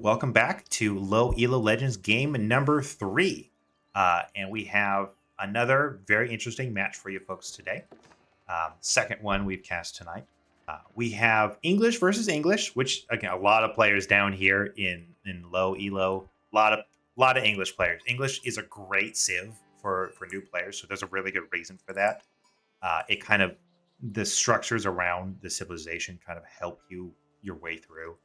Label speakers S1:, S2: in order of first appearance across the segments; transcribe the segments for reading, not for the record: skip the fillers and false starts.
S1: welcome back to Low Elo Legends game number 3. And we have another very interesting match for you folks today. Second one we've cast tonight. We have English versus English, which again, a lot of players down here in Low Elo. A lot of English players. English is a great civ for new players, so there's a really good reason for that. It kind of the structures around the civilization kind of help you your way through.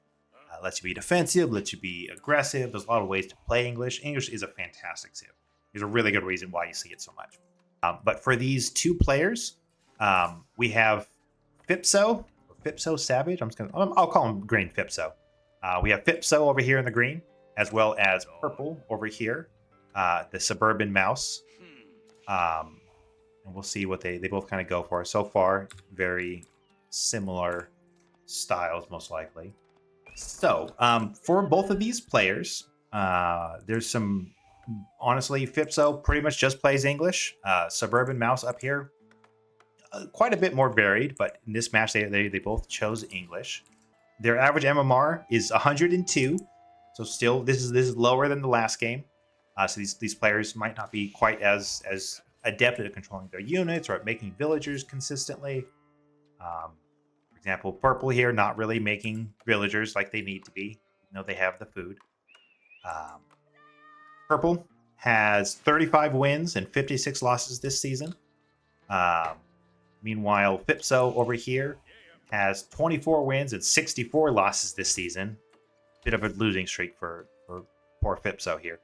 S1: Lets you be defensive, lets you be aggressive. There's a lot of ways to play English. English is a fantastic civ. There's a really good reason why you see it so much. But for these two players, we have Fipso, Fipso Savage. I'll call him Green Fipso. We have Fipso over here in the green, as well as Purple over here, the Suburban Mouse. And we'll see what they both kind of go for. So far, very similar styles, most likely. So, for both of these players, there's some, honestly, Fipso pretty much just plays English. Suburban Mouse up here, quite a bit more varied, but in this match, they both chose English. Their average MMR is 102, so still, this is lower than the last game. So these players might not be quite as adept at controlling their units or at making villagers consistently. For example, Purple here, not really making villagers like they need to be, even though they have the food. Purple has 35 wins and 56 losses this season. Meanwhile, Fipso over here has 24 wins and 64 losses this season. Bit of a losing streak for poor Fipso here.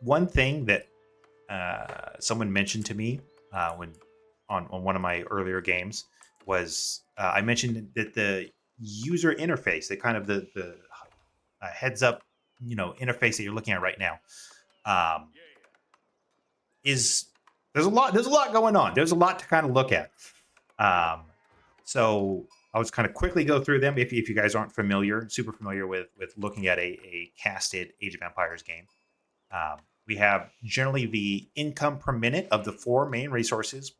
S1: One thing that someone mentioned to me when on one of my earlier games was I mentioned that the user interface, the kind of the heads up, interface that you're looking at right now, is there's a lot going on. There's a lot to kind of look at. So I'll just kind of quickly go through them if you guys aren't super familiar with looking at a casted Age of Empires game. We have generally the income per minute of the 4 main resources,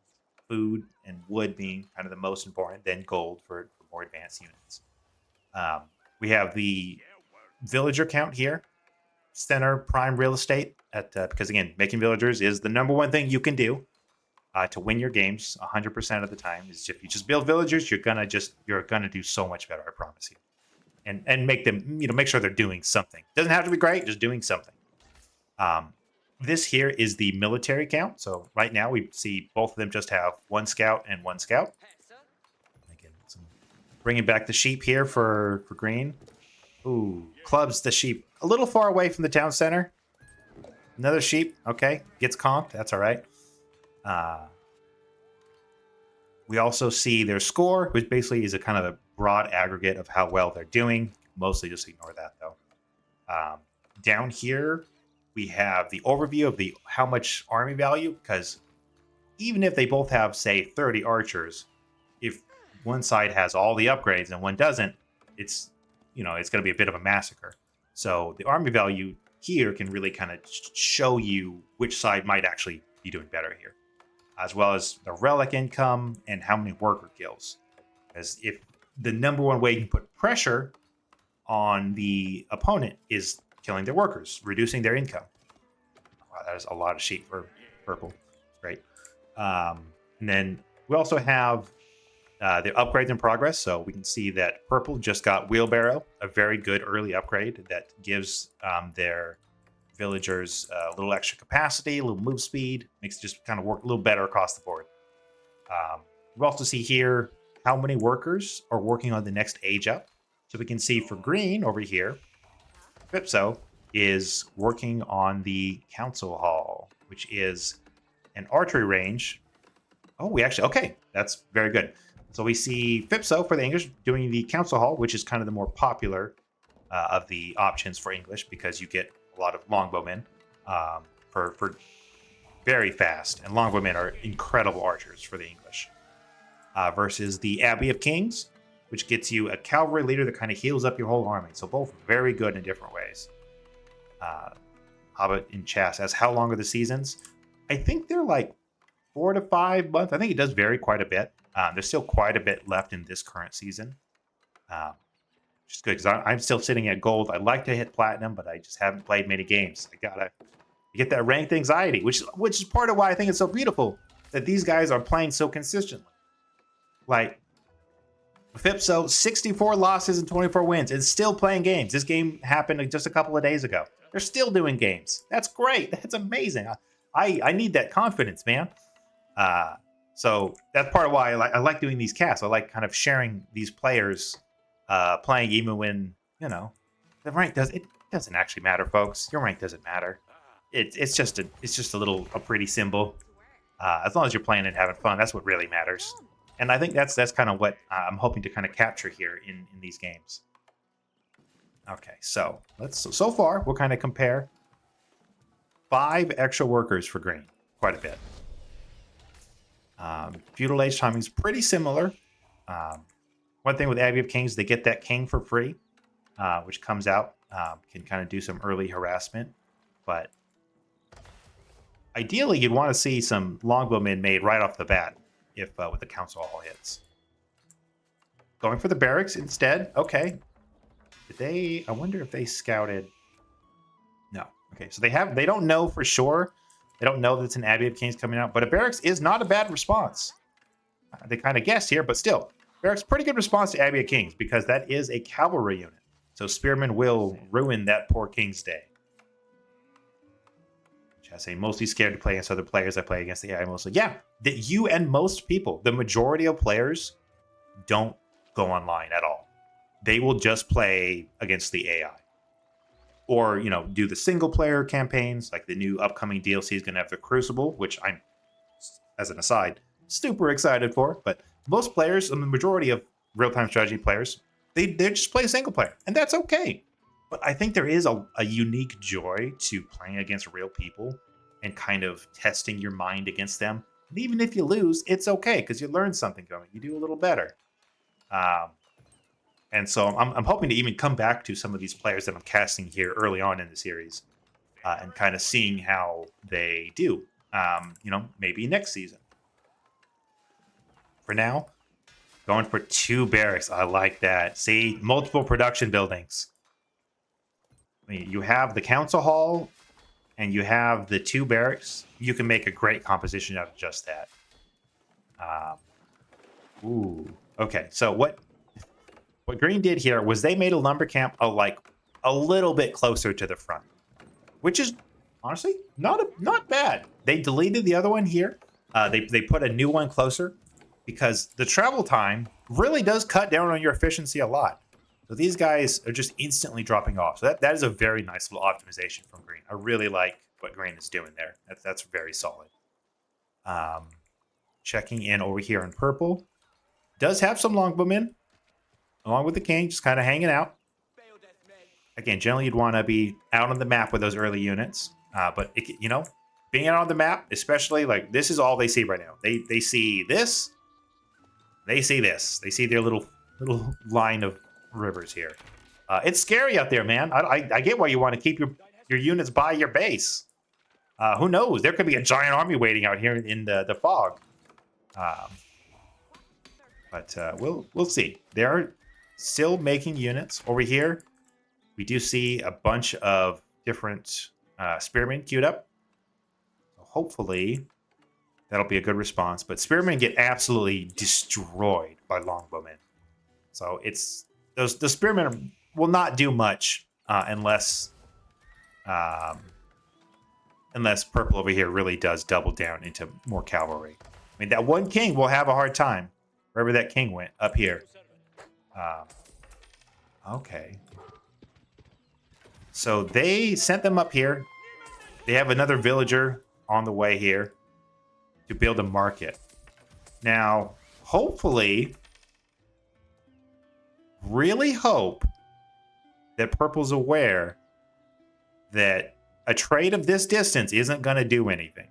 S1: food and wood being kind of the most important, then gold for more advanced units. We have the villager count here, center prime real estate, because again, making villagers is the number one thing you can do to win your games 100% of the time. Is if you just build villagers, you're gonna do so much better, I promise you. And make them, make sure they're doing something. Doesn't have to be great, just doing something. This here is the military count. So right now we see both of them just have 1 scout and 1 scout. Again, bringing back the sheep here for green. Ooh, clubs the sheep a little far away from the town center. Another sheep, okay, gets comped. That's all right. We also see their score, which basically is a kind of a broad aggregate of how well they're doing. Mostly just ignore that though. Down here, we have the overview of how much army value, because even if they both have, say, 30 archers, if one side has all the upgrades and one doesn't, it's going to be a bit of a massacre. So the army value here can really kind of show you which side might actually be doing better here, as well as the relic income and how many worker kills. As if the number one way you can put pressure on the opponent is killing their workers, reducing their income. Wow, that is a lot of sheep for Purple. Great. And then we also have the upgrades in progress. So we can see that Purple just got Wheelbarrow, a very good early upgrade that gives their villagers a little extra capacity, a little move speed, makes it just kind of work a little better across the board. We also see here how many workers are working on the next age up. So we can see for green over here, Fipso is working on the Council Hall, which is an archery range. Oh, okay, that's very good. So we see Fipso for the English doing the Council Hall, which is kind of the more popular of the options for English, because you get a lot of longbowmen for very fast, and longbowmen are incredible archers for the English. Versus the Abbey of Kings, which gets you a cavalry leader that kind of heals up your whole army. So both very good in different ways. Hobbit in chat says, how long are the seasons? I think they're like 4 to 5 months. I think it does vary quite a bit. There's still quite a bit left in this current season, which which is good because I'm still sitting at gold. I'd like to hit platinum, but I just haven't played many games. I gotta get that ranked anxiety, which is part of why I think it's so beautiful that these guys are playing so consistently. Like Fipso, 64 losses and 24 wins, and still playing games. This game happened just a couple of days ago. They're still doing games. That's great. That's amazing. I need that confidence, man. So that's part of why I like doing these casts. I like kind of sharing these players playing, even when the rank doesn't actually matter, folks. Your rank doesn't matter. It's just a pretty symbol. As long as you're playing and having fun, that's what really matters. And I think that's kind of what I'm hoping to kind of capture here in these games. Okay, so so far we'll kind of compare 5 extra workers for green, quite a bit. Feudal Age timing is pretty similar. One thing with Abbey of Kings, they get that king for free, which comes out, can kind of do some early harassment, but ideally you'd want to see some longbowmen made right off the bat if with the council hall hits. Going for the barracks instead. Okay. I wonder if they scouted. No. Okay, so they don't know for sure. They don't know that it's an Abbey of Kings coming out, but a barracks is not a bad response. They kind of guessed here, but still, barracks pretty good response to Abbey of Kings because that is a cavalry unit. So spearmen will ruin that poor king's day. I say mostly scared to play against other players. I play against the AI mostly. Yeah, that you and most people, the majority of players, don't go online at all. They will just play against the AI, or do the single player campaigns. Like the new upcoming DLC is going to have the Crucible, which I'm, as an aside, super excited for. But most players, and the majority of real-time strategy players, they just play single player, and that's okay. But I think there is a unique joy to playing against real people and kind of testing your mind against them. And even if you lose, it's okay because you learn something from it. You do a little better. And so I'm hoping to even come back to some of these players that I'm casting here early on in the series and kind of seeing how they do, maybe next season. For now, going for 2 barracks. I like that. See, multiple production buildings. I mean, you have the council hall and you have the 2 barracks. You can make a great composition out of just that. Okay, so what Green did here was they made a lumber camp a little bit closer to the front, which is honestly not bad. They deleted the other one here. They put a new one closer because the travel time really does cut down on your efficiency a lot. So these guys are just instantly dropping off. So that is a very nice little optimization from Green. I really like what Green is doing there. That's very solid. Checking in over here in purple. Does have some longbowmen, along with the king, just kind of hanging out. Again, generally you'd want to be out on the map with those early units. But, being out on the map, especially, this is all they see right now. They see this. They see this. They see their little line of rivers here. It's scary out there, man. I get why you want to keep your units by your base. Who knows? There could be a giant army waiting out here in the fog. But we'll see. They are still making units over here. We do see a bunch of different spearmen queued up. So hopefully that'll be a good response. But spearmen get absolutely destroyed by longbowmen. So the spearmen will not do much unless purple over here really does double down into more cavalry. I mean, that one king will have a hard time wherever that king went up here. Okay. So they sent them up here. They have another villager on the way here to build a market. Now, hopefully, really hope that purple's aware that a trade of this distance isn't going to do anything.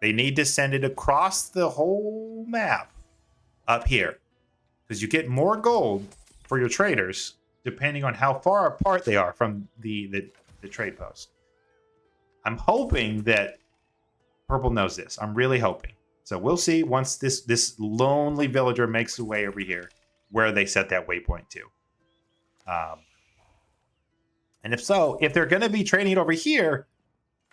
S1: They need to send it across the whole map up here, because you get more gold for your traders depending on how far apart they are from the trade post. I'm hoping that purple knows this. I'm really hoping. So we'll see once this lonely villager makes the way over here where they set that waypoint to. And if so, if they're going to be trading it over here,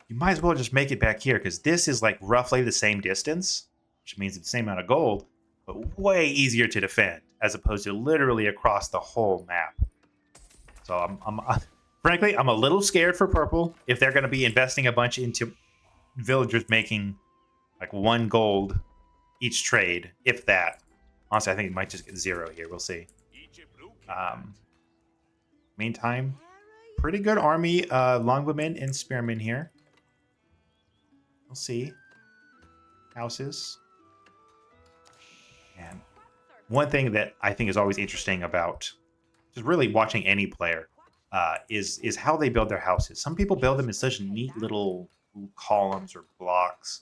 S1: you might as well just make it back here because this is like roughly the same distance, which means it's the same amount of gold, but way easier to defend as opposed to literally across the whole map. So frankly, I'm a little scared for purple if they're going to be investing a bunch into villagers making like 1 gold each trade, if that. Honestly, I think it might just get 0 here. We'll see. Meantime, pretty good army, longbowmen and spearmen here. We'll see. Houses. And one thing that I think is always interesting about just really watching any player is how they build their houses. Some people build them in such neat little columns or blocks.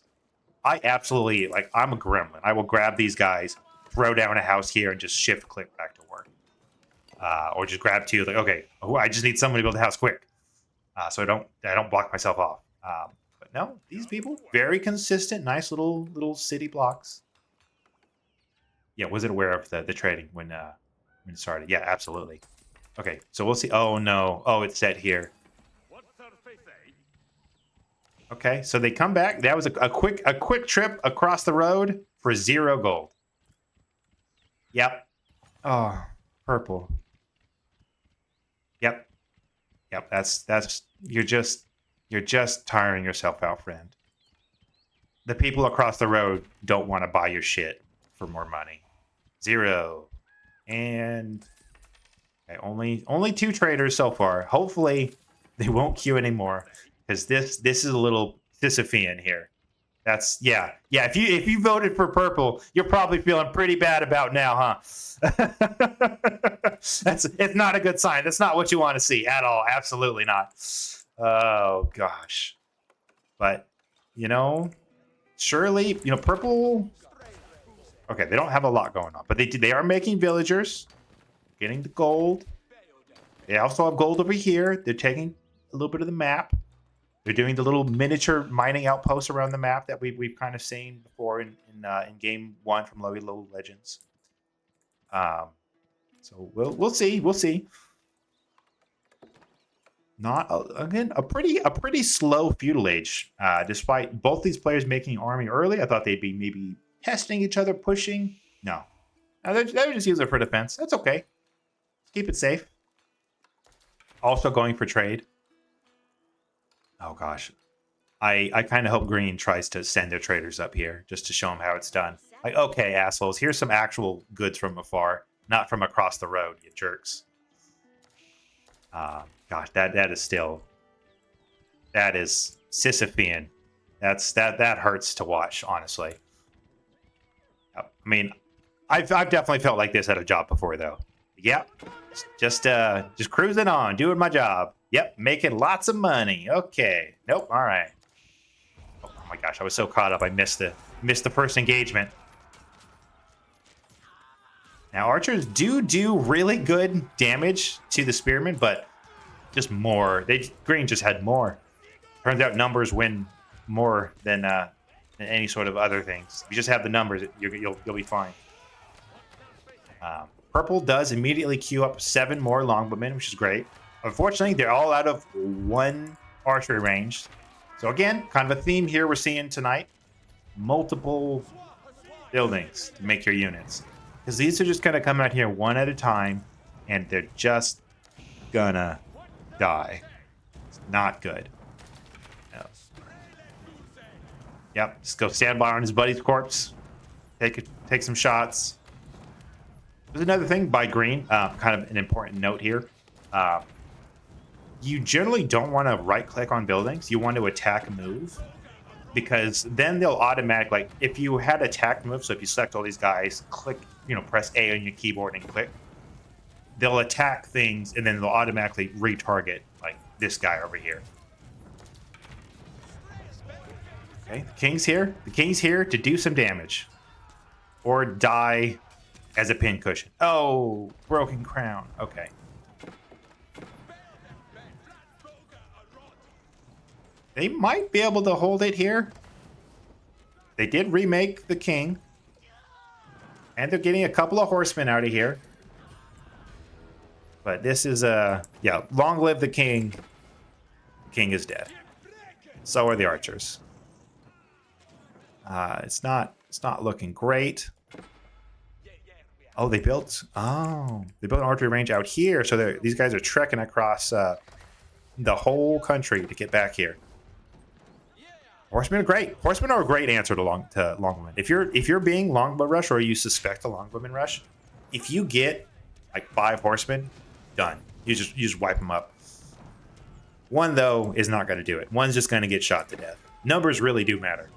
S1: I absolutely, like, I'm a gremlin. I will grab these guys, throw down a house here, and just shift click back to work. Or just grab 2, like, okay, I just need someone to build a house quick. So I don't block myself off. But no, these people, very consistent, nice little city blocks. Yeah, was it aware of the trading when it started? Yeah, absolutely. Okay, so we'll see. Oh no. Oh, it's set here. Okay, so they come back. That was a quick trip across the road for 0 gold. Yep. Oh, purple. Yep. That's you're just tiring yourself out, friend. The people across the road don't want to buy your shit for more money. 0. And okay, only 2 traders so far. Hopefully they won't queue anymore. Because this is a little Sisyphean here. That's yeah. If you voted for purple, you're probably feeling pretty bad about now, huh? It's not a good sign. That's not what you want to see at all. Absolutely not. Oh gosh. But surely purple. Okay, they don't have a lot going on, but they are making villagers, getting the gold. They also have gold over here. They're taking a little bit of the map. They're doing the little miniature mining outposts around the map that we've kind of seen before in game 1 from Low Legends. So we'll see. Not again a pretty slow feudal age. Despite both these players making army early, I thought they'd be maybe testing each other, pushing. No, they're just using it for defense. That's okay. Let's keep it safe. Also going for trade. Oh gosh, I kind of hope green tries to send their traders up here just to show them how it's done. Like, okay, assholes, here's some actual goods from afar, not from across the road, you jerks. Gosh, that is Sisyphean. That hurts to watch, honestly. I mean, I've definitely felt like this at a job before, though. Yep, just cruising on, doing my job. Yep, making lots of money. Okay. Nope. All right. Oh my gosh, I was so caught up. I missed the first engagement. Now archers do really good damage to the spearmen, but just more. Green just had more. Turns out numbers win more than any sort of other things. If you just have the numbers, you'll be fine. Purple does immediately queue up 7 more longbowmen, which is great. Unfortunately, they're all out of 1 archery range. So again, kind of a theme here we're seeing tonight. Multiple buildings to make your units. Because these are just going to come out here one at a time, and they're just gonna die. It's not good. No. Yep, just go stand by on his buddy's corpse. Take some shots. There's another thing by green, kind of an important note here. You generally don't want to right-click on buildings. You want to attack move, because then they'll automatically, like, if you had attack move, so if you select all these guys, click, press A on your keyboard and click, they'll attack things, and then they'll automatically retarget, like this guy over here. Okay, the king's here. The king's here to do some damage, or die as a pincushion. Oh, broken crown. Okay. They might be able to hold it here. They did remake the king. And they're getting a couple of horsemen out of here. But this is yeah, long live the king. The king is dead. So are the archers. It's not looking great. Oh, they built an archery range out here. So these guys are trekking across the whole country to get back here. Horsemen are great. Horsemen are a great answer to longbowmen. If you're being longbow rush or you suspect a longbowman rush, if you get like 5 horsemen, done. You just wipe them up. One though is not going to do it. One's just going to get shot to death. Numbers really do matter.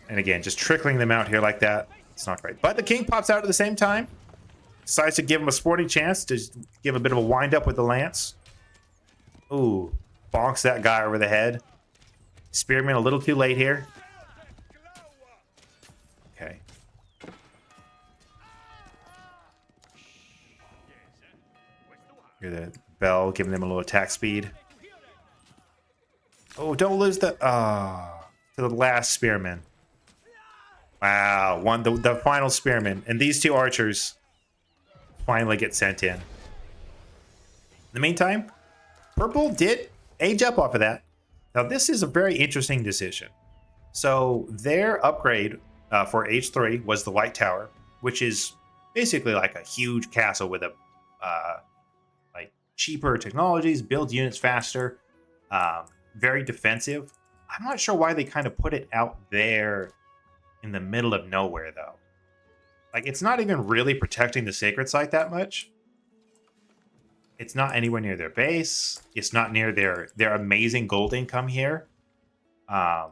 S1: And again, just trickling them out here like that, it's not great. But the king pops out at the same time. Decides to give him a sporting chance to give a bit of a wind up with the lance. Ooh, bonks that guy over the head. Spearman a little too late here. Okay. Hear the bell giving them a little attack speed. Oh, don't lose the to the last spearman. Wow, the final spearman, and these 2 archers finally get sent in. In the meantime, purple did age up off of that. Now this is a very interesting decision. So their upgrade for H3 was the White Tower, which is basically like a huge castle with a like cheaper technologies, builds units faster, very defensive. I'm not sure why they kind of put it out there in the middle of nowhere, though. Like, it's not even really protecting the sacred site that much. It's not anywhere near their base. It's not near their amazing gold income here. And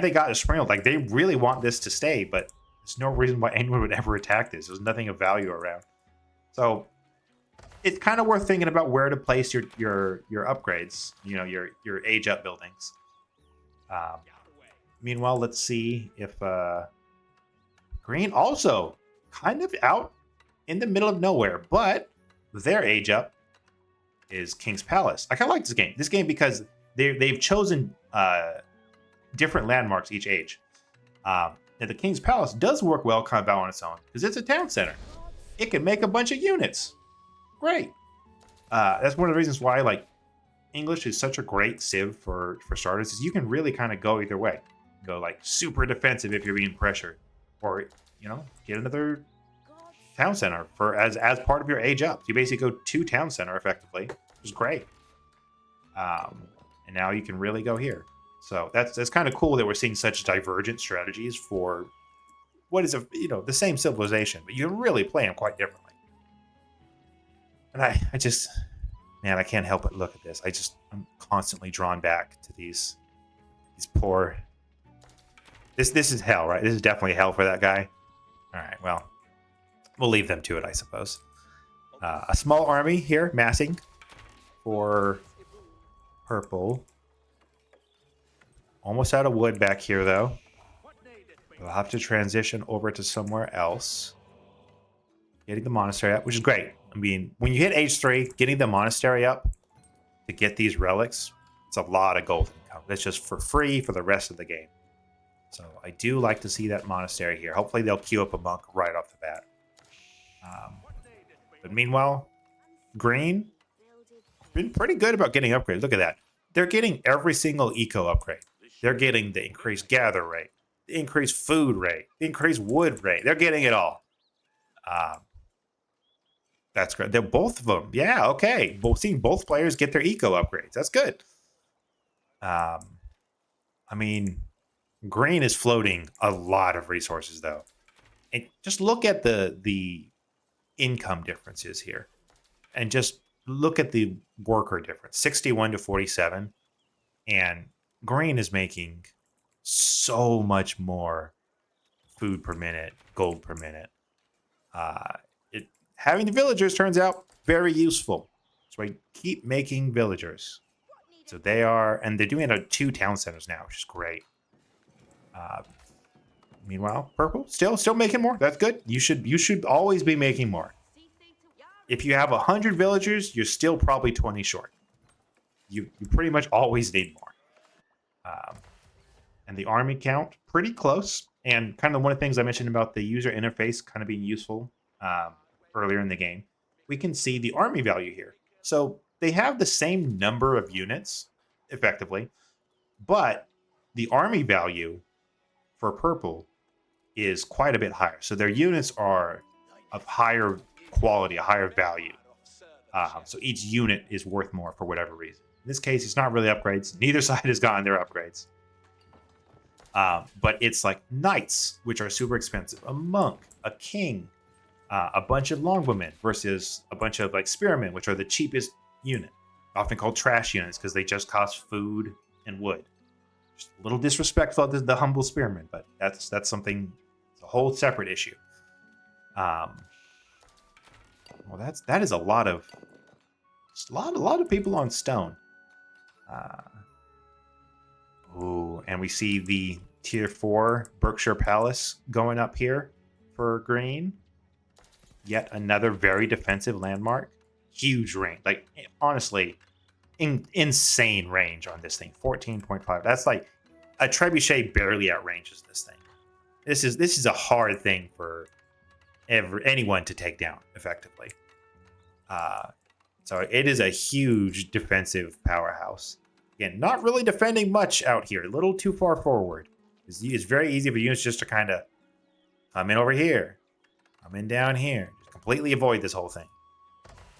S1: they got a spring. Like, they really want this to stay, but there's no reason why anyone would ever attack this. There's nothing of value around. So it's kind of worth thinking about where to place your upgrades. You know, your age up buildings. Meanwhile, let's see if Green also kind of out in the middle of nowhere, but their age up is King's Palace. I kind of like this game. This game because they've chosen different landmarks each age. And the King's Palace does work well kind of on its own because it's a town center. It can make a bunch of units. Great. That's one of the reasons why like English is such a great civ for starters. Is you can really kind of go either way. Go like super defensive if you're being pressured, or you know, get another town center for as part of your age up. You basically go to town center effectively, which is great. And now you can really go here. So that's kind of cool that we're seeing such divergent strategies for what is the same civilization, but you can really play them quite differently. And I just, man, I can't help but look at this. I'm constantly drawn back to these poor. This is hell, right? This is definitely hell for that guy. All right, well, we'll leave them to it, I suppose. A small army here, massing for purple. Almost out of wood back here, though. We'll have to transition over to somewhere else. Getting the monastery up, which is great. I mean, when you hit age 3, getting the monastery up to get these relics, it's a lot of gold income. That's just for free for the rest of the game. So I do like to see that monastery here. Hopefully they'll queue up a monk right off the bat. But meanwhile, Green been pretty good about getting upgrades. Look at that. They're getting every single eco upgrade. They're getting the increased gather rate, the increased food rate, the increased wood rate. They're getting it all. That's great. They're both of them. Yeah, okay. Seeing both players get their eco upgrades. That's good. I mean, Green is floating a lot of resources, though. And just look at the income differences here. And just look at the worker difference. 61 to 47. And Green is making so much more food per minute, gold per minute. Having the villagers turns out very useful. So I keep making villagers. So they are, and they're doing it at 2 town centers now, which is great. Meanwhile, purple still making more. That's good. You should always be making more. If you have 100 villagers, you're still probably 20 short. You pretty much always need more. And the army count pretty close. And kind of one of the things I mentioned about the user interface kind of being useful. earlier in the game, we can see the army value here. So they have the same number of units, effectively, but the army value for purple is quite a bit higher. So their units are of higher quality, a higher value. So each unit is worth more for whatever reason. In this case, it's not really upgrades. Neither side has gotten their upgrades. But it's like knights, which are super expensive, a monk, a king, a bunch of longbowmen versus a bunch of like spearmen, which are the cheapest unit, often called trash units because they just cost food and wood. Just a little disrespectful to the humble spearmen, but that's something, it's a whole separate issue. Well, that is a lot of people on stone. Ooh, and we see the tier 4 Berkshire Palace going up here for green. Yet another very defensive landmark. Huge range. Like, honestly, insane range on this thing. 14.5. That's like a trebuchet barely outranges this thing. This is a hard thing for anyone to take down effectively. So it is a huge defensive powerhouse. Again, not really defending much out here. A little too far forward. It's very easy for units just to kind of come in over here. Come in down here. Just completely avoid this whole thing.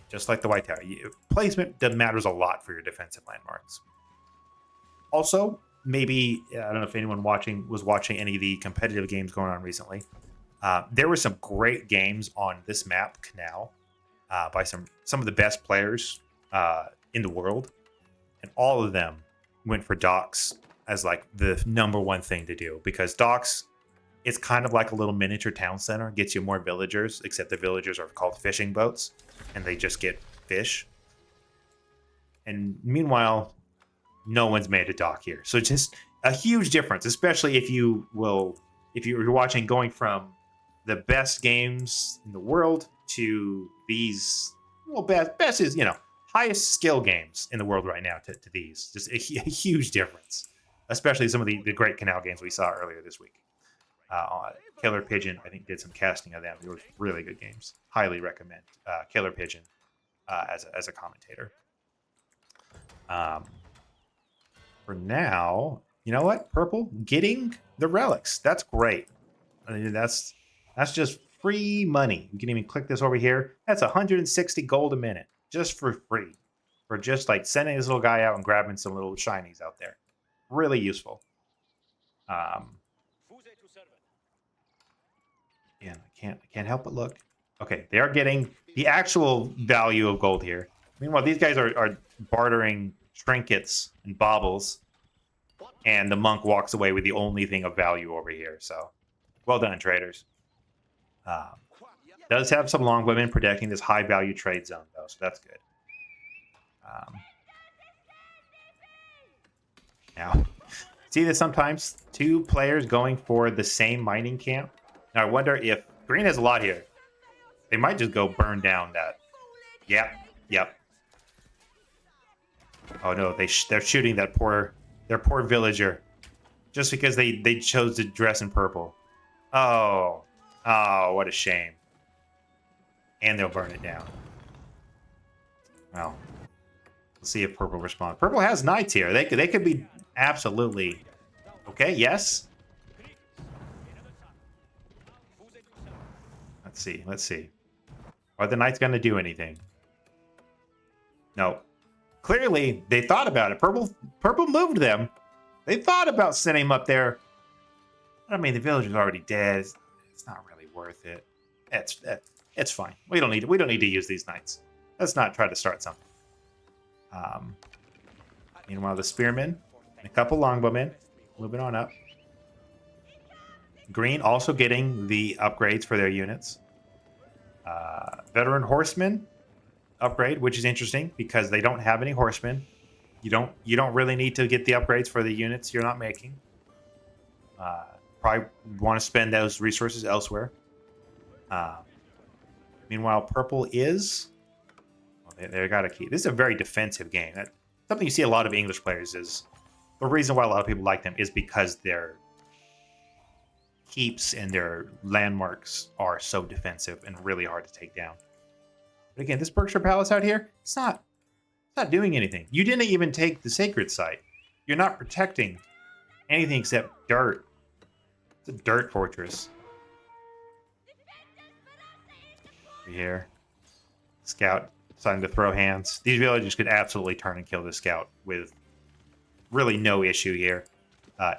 S1: Just like the White Tower. Placement matters a lot for your defensive landmarks. Also, maybe, I don't know if anyone was watching any of the competitive games going on recently. There were some great games on this map, Canal, by some of the best players in the world. And all of them went for docks as like the number one thing to do, because docks, it's kind of like a little miniature town center. Gets you more villagers, except the villagers are called fishing boats, and they just get fish. And meanwhile, no one's made a dock here. So just a huge difference, especially if you're watching going from the best games in the world to these, well, best is, highest skill games in the world right now to these. Just a huge difference, especially some of the great Canal games we saw earlier this week. Killer Pigeon, I think, did some casting of them. They were really good games. Highly recommend Killer Pigeon as a commentator. For now, you know what? Purple getting the relics. That's great. I mean, that's just free money. You can even click this over here. That's 160 gold a minute just for free, for just like sending this little guy out and grabbing some little shinies out there. Really useful. Yeah, I can't help but look. Okay, they are getting the actual value of gold here. Meanwhile, these guys are bartering trinkets and baubles, and the monk walks away with the only thing of value over here. So, well done, traders. Does have some longbowmen protecting this high value trade zone, though, so that's good. Now, see that sometimes two players going for the same mining camp. Now, I wonder if green has a lot here. They might just go burn down that. Yep. Oh no, they're shooting their poor villager just because they chose to dress in purple. Oh, what a shame. And they'll burn it down. Well, let's see if purple responds. Purple has knights here. They could be absolutely okay. Yes. Let's see. Are the knights going to do anything? No. Clearly, they thought about it. Purple moved them. They thought about sending him up there. I mean, the villager's already dead. It's not really worth it. It's fine. We don't need to use these knights. Let's not try to start something. Meanwhile, the spearmen and a couple longbowmen moving on up. Green also getting the upgrades for their units. Veteran horsemen upgrade, which is interesting because they don't have any horsemen. You don't really need to get the upgrades for the units you're not making. Probably want to spend those resources elsewhere. Meanwhile, purple is... Well, they got a key. This is a very defensive game. Something you see a lot of English players is... The reason why a lot of people like them is because they're keeps and their landmarks are so defensive and really hard to take down. But again, this Berkshire Palace out here, it's not doing anything. You didn't even take the sacred site. You're not protecting anything except dirt. It's a dirt fortress. Here. Scout deciding to throw hands. These villagers could absolutely turn and kill the scout with really no issue here.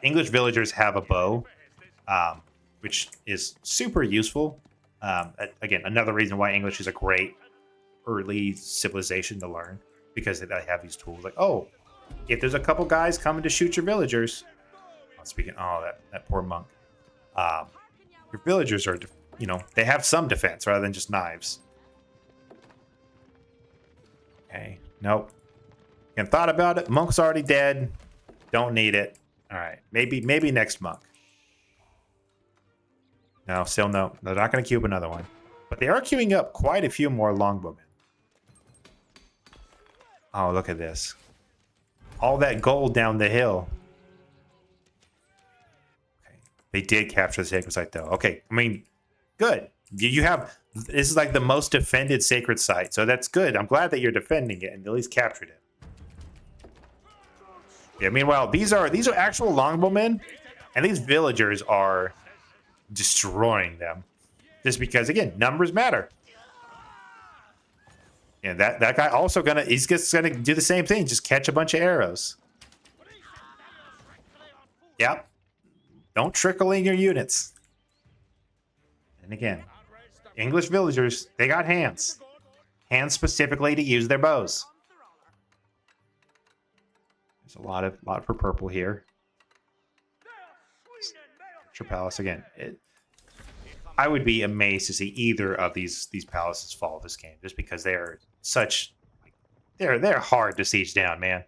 S1: English villagers have a bow, which is super useful. Again, another reason why English is a great early civilization to learn, because they have these tools. Like, oh, if there's a couple guys coming to shoot your villagers, that poor monk. Your villagers are, they have some defense rather than just knives. Okay, nope. And thought about it. Monk's already dead. Don't need it. All right, maybe next monk. No, still no. They're not going to queue up another one. But they are queuing up quite a few more longbowmen. Oh, look at this. All that gold down the hill. Okay. They did capture the sacred site, though. Okay, I mean, good. You have... This is like the most defended sacred site, so that's good. I'm glad that you're defending it and at least captured it. Yeah, meanwhile, these are actual longbowmen, and these villagers are destroying them. Just because, again, numbers matter. And that guy also he's just gonna do the same thing, just catch a bunch of arrows. Yep. Don't trickle in your units. And again, English villagers, they got hands. Hands specifically to use their bows. There's a lot for purple here. Berkshire Palace again. I would be amazed to see either of these palaces fall this game, just because they're hard to siege down, man.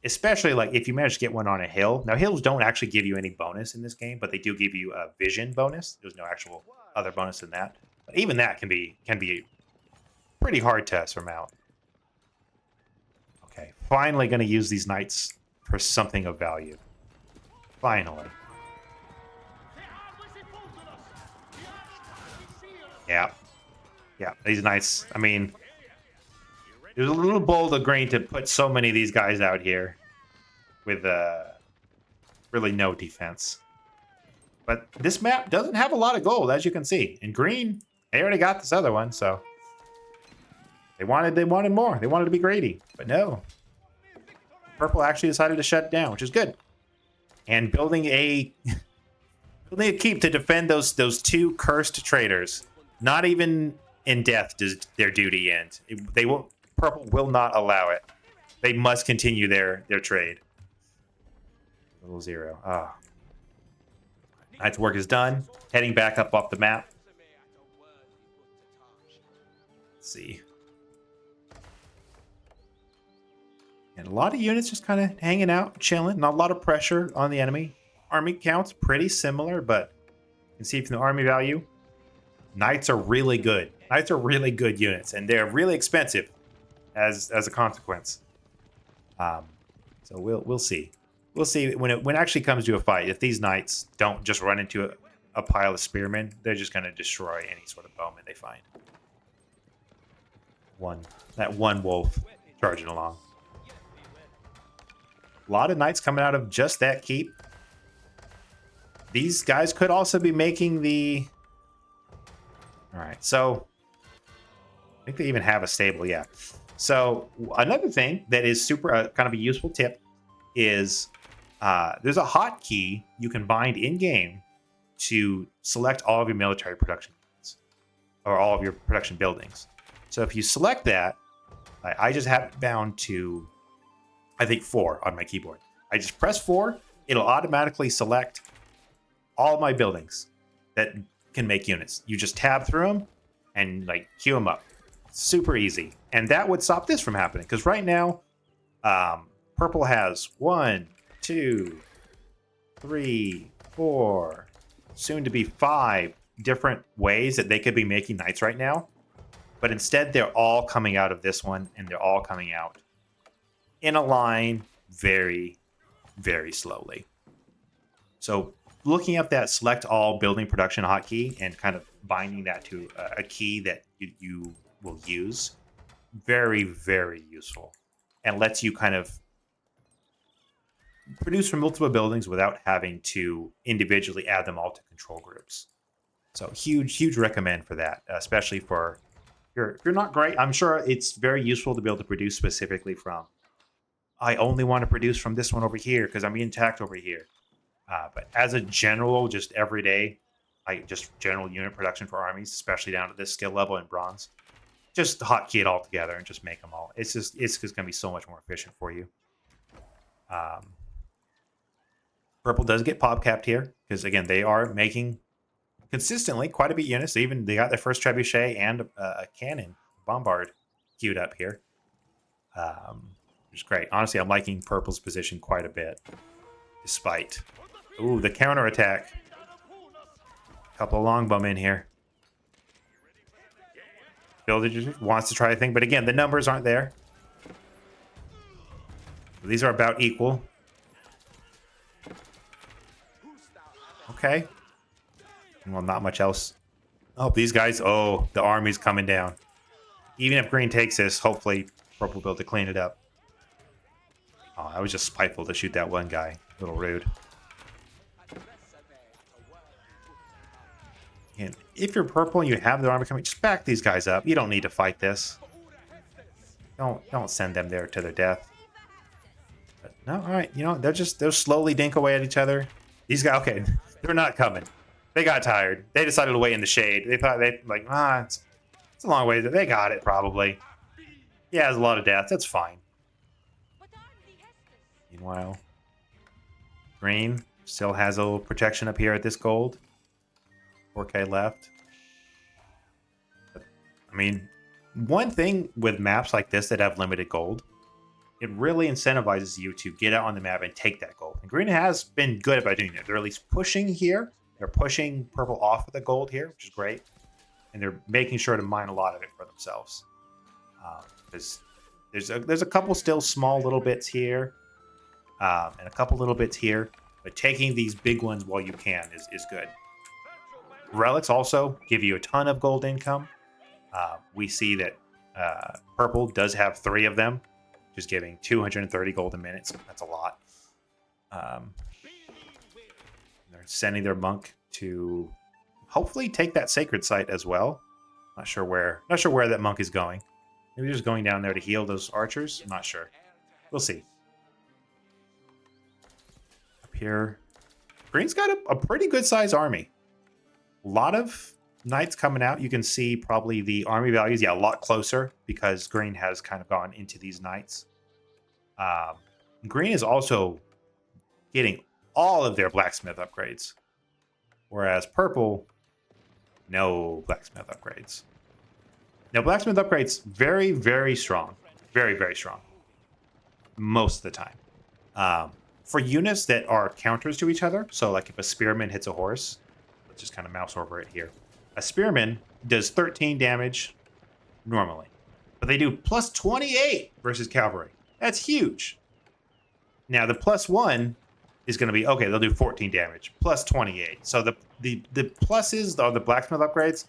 S1: Especially like if you manage to get one on a hill. Now hills don't actually give you any bonus in this game, but they do give you a vision bonus. There's no actual other bonus than that. But even that can be pretty hard to surmount. Okay, finally going to use these knights for something of value. Finally. Yeah. Yeah, these knights, I mean, it was a little bold of Green to put so many of these guys out here with really no defense. But this map doesn't have a lot of gold, as you can see. In Green, they already got this other one, so they wanted more. They wanted to be greedy, but no. Purple actually decided to shut it down, which is good. And building a keep to defend those two cursed traitors. Not even in death does their duty end. Purple will not allow it. They must continue their trade. Little zero. Ah. Knight's work is done. Heading back up off the map. Let's see. And a lot of units just kind of hanging out, chilling. Not a lot of pressure on the enemy. Army count's pretty similar, but you can see from the army value, knights are really good. Knights are really good units, and they're really expensive as a consequence. So we'll see. We'll see when it actually comes to a fight. If these knights don't just run into a pile of spearmen, they're just going to destroy any sort of bowman they find. That one wolf charging along. A lot of knights coming out of just that keep. These guys could also be making the... All right, so I think they even have a stable, yeah. So another thing that is super kind of a useful tip is there's a hotkey you can bind in-game to select all of your military production units, or all of your production buildings. So if you select that, I just have it bound to, I think, 4 on my keyboard. I just press 4, it'll automatically select all my buildings that can make units. You just tab through them and like queue them up. Super easy. And that would stop this from happening, because right now purple has 1, 2, 3, 4, soon to be 5 different ways that they could be making knights right now. But instead they're all coming out of this one, and they're all coming out in a line very, very slowly. So looking at that select all building production hotkey and kind of binding that to a key that you will use, very, very useful, and lets you kind of produce from multiple buildings without having to individually add them all to control groups. So huge recommend for that, especially for if you're not great. I'm sure it's very useful to be able to produce specifically from. I only want to produce from this one over here because I'm being attacked over here. But as a general, just every day, just general unit production for armies, especially down to this skill level in bronze, just hotkey it all together and just make them all. It's just going to be so much more efficient for you. Purple does get pop capped here because again they are making consistently quite a bit units. They got their first trebuchet and a cannon bombard queued up here, which is great. Honestly, I'm liking Purple's position quite a bit, despite the counter attack. Couple of longbowmen in here. Villager wants to try a thing, but again, the numbers aren't there. These are about equal. Okay. Well, not much else. Oh, these guys. Oh, the army's coming down. Even if green takes this, hopefully purple will be able to clean it up. Oh, I was just spiteful to shoot that one guy. A little rude. And if you're purple and you have the army coming, just back these guys up. You don't need to fight this. Don't send them there to their death. But no, all right. You know, they'll slowly dink away at each other. These guys, okay, they're not coming. They got tired. They decided to wait in the shade. They thought it's a long way. They got it probably. Yeah, there's a lot of death. That's fine. Meanwhile, green still has a little protection up here at this gold. 4K left. But, I mean, one thing with maps like this that have limited gold, it really incentivizes you to get out on the map and take that gold. And green has been good about doing it. They're at least pushing here. They're pushing purple off of the gold here, which is great. And they're making sure to mine a lot of it for themselves. There's a couple still small little bits here. And a couple little bits here. But taking these big ones while you can is good. Relics also give you a ton of gold income. We see that purple does have 3 of them, just giving 230 gold a minute. So that's a lot. They're sending their monk to hopefully take that sacred site as well. Not sure where that monk is going. Maybe just going down there to heal those archers. I'm not sure. We'll see. Up here, green's got a pretty good size army. A lot of knights coming out. You can see probably the army values, a lot closer because green has kind of gone into these knights. Green is also getting all of their blacksmith upgrades, whereas purple, no blacksmith upgrades. Now, blacksmith upgrades, very, very strong. Very, very strong. Most of the time. For units that are counters to each other, so like if a spearman hits a horse, let's just kind of mouse over it here. A spearman does 13 damage normally, but they do plus 28 versus cavalry. That's huge. Now, the plus 1 is going to be, okay, they'll do 14 damage, plus 28. So the pluses, or the blacksmith upgrades,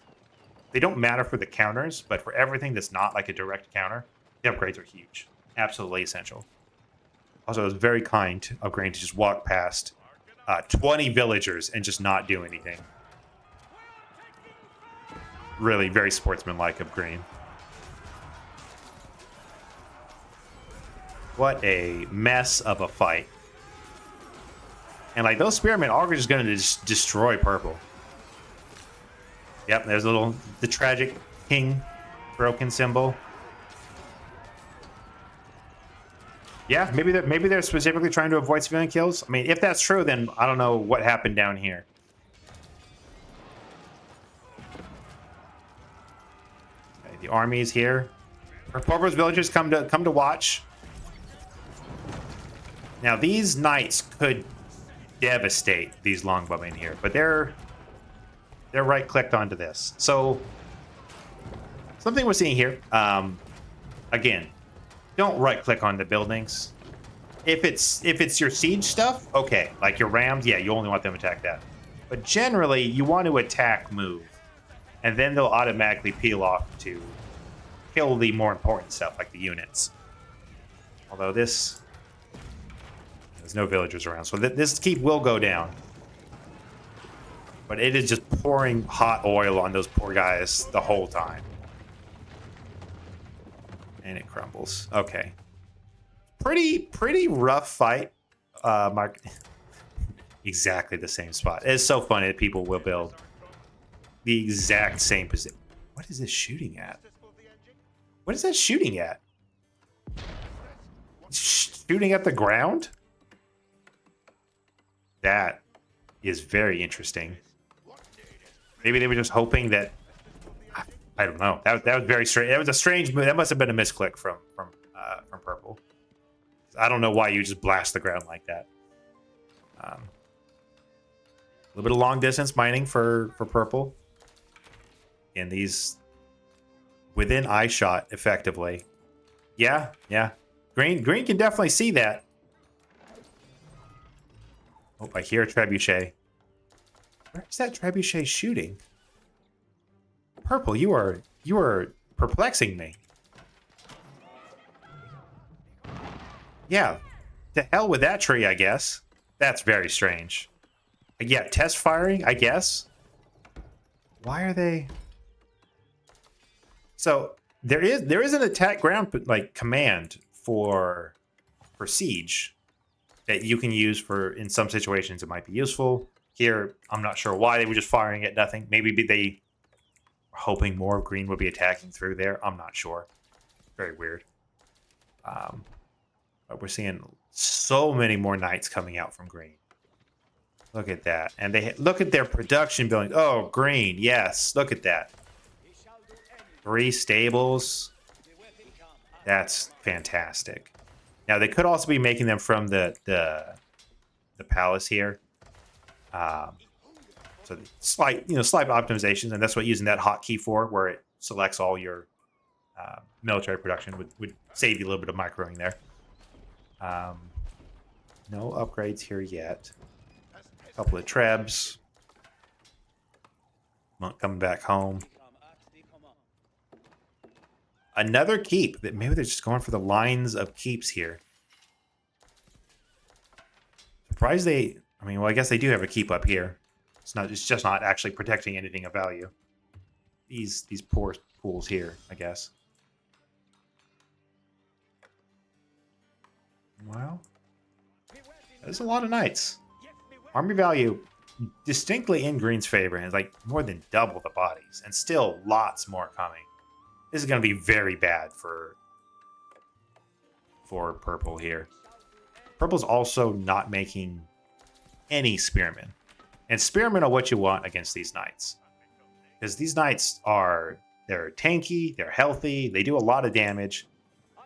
S1: they don't matter for the counters, but for everything that's not like a direct counter, the upgrades are huge. Absolutely essential. Also, it was very kind of green to just walk past 20 villagers and just not do anything. Really very sportsmanlike of green. What a mess of a fight. And like those spearmen are just going to just destroy purple. Yep, there's the tragic king broken symbol. Yeah, maybe they're specifically trying to avoid civilian kills. I mean, if that's true, then I don't know what happened down here. Okay, the army is here. Purple's villagers come to watch. Now these knights could devastate these longbowmen here, but they're right-clicked onto this. So something we're seeing here. Again, don't right-click on the buildings. If it's your siege stuff, okay. Like your rams, yeah, you only want them to attack that. But generally, you want to attack move, and then they'll automatically peel off to kill the more important stuff, like the units. Although there's no villagers around, so this keep will go down. But it is just pouring hot oil on those poor guys the whole time. And it crumbles. Okay. Pretty rough fight. Mark. Exactly the same spot. It's so funny that people will build the exact same position. What is this shooting at? What is that shooting at? Shooting at the ground? That is very interesting. Maybe they were just hoping that. I don't know. That was very strange. That was a strange move. That must have been a misclick from Purple. I don't know why you just blast the ground like that. A little bit of long distance mining for Purple. And these within eye shot effectively. Yeah. Green can definitely see that. Oh, I hear a trebuchet. Where is that trebuchet shooting? Purple, you are perplexing me. Yeah, to hell with that tree, I guess. That's very strange. Yeah, test firing, I guess. Why are they? So there is an attack ground like command for siege that you can use for in some situations. It might be useful. Here, I'm not sure why they were just firing at nothing. Maybe they were hoping more of green would be attacking through there. I'm not sure. Very weird. But we're seeing so many more knights coming out from green. Look at that. And they look at their production building. Oh, green. Yes. Look at that. 3 stables. That's fantastic. Now, they could also be making them from the palace here. So slight optimizations, and that's what using that hotkey for, where it selects all your military production would save you a little bit of microing there. No upgrades here yet. A couple of trebs. Monk coming back home. Another keep. That maybe they're just going for the lines of keeps here. Surprised they. I mean, well, I guess they do have a keep up here. It's just not actually protecting anything of value. These poor pools here, I guess. Well, there's a lot of knights. Army value distinctly in green's favor, and it's like more than double the bodies, and still lots more coming. This is going to be very bad for purple here. Purple's also not making any spearmen, and spearmen are what you want against these knights, because these knights they're tanky, they're healthy, they do a lot of damage,